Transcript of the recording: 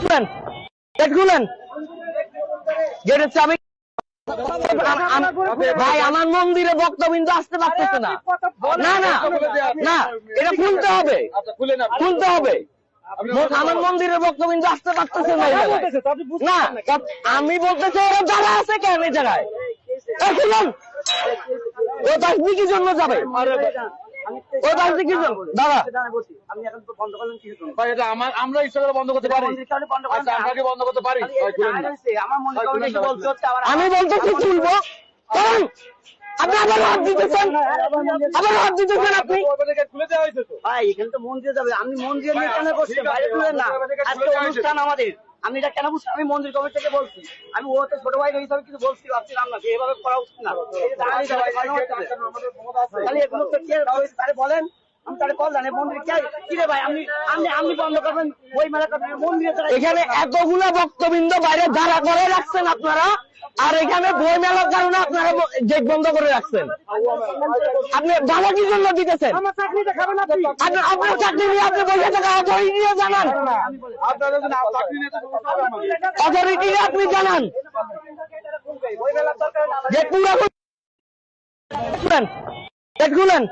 Gate খুলেন, গেটের চাবি। ভাই আমার মন্দিরে ভক্তবৃন্দ আসতে পারতেছে না। না না না, এটা খুলতে হবে, খুলতে হবে। আমার মন্দিরের ভক্তবৃন্দ আসতে পারতেছে না। না আমি বলতেছি ওরা যারা আছে কেন এই জায়গায় খুলুন। ও তাসবি কি জন্য যাবে? ও তাসবি কি জন্য? দাদা আমরা ইচ্ছা করে বন্ধ করতে পারি, আমরা বন্ধ করতে পারি। আমি বলতেছি খুলবো, কারণ আপনি আবার হাত দিতেছেন, আবার হাত দিতেছেন আপনি। খুলে দেওয়া হয়েছে তো ভাই, এখানে তো মন্দিরে যাবে, আপনি মন্দিরে নিয়ে কেন বসছেন? বাইরে তুলেন না, আজকে অনুষ্ঠান আমাদের। আমি এটা কেন বুঝছি? আমি মন্দির কমিটি থেকে বলছি, আমি ও তো ছোট ভাই হিসাবে কিছু বলছি, ভাবছিলাম না যে এভাবে করা উচিত না। তাহলে এগুলো তো কে তাহলে বলেন, আমি তাহলে কল জানি মন্দির কি রে ভাই? আপনি আপনি বন্ধ করবেন বই মেলা করবেন মন্দিরে? এখানে এতগুলো ভক্তবৃন্দ বাইরে দাঁড়া করে রাখছেন আপনারা, আর এখানে বই মেলার কারণে আপনারা গেট বন্ধ করে রাখছেন। আপনি ভালো কি জন্য দিতেছেন? আপনার চাকরি নিয়ে আপনি বসে থাকা অথরিটি নিয়ে জানান, অথরিটি নিয়ে আপনি জানান যে পুরো গেট খুলেন।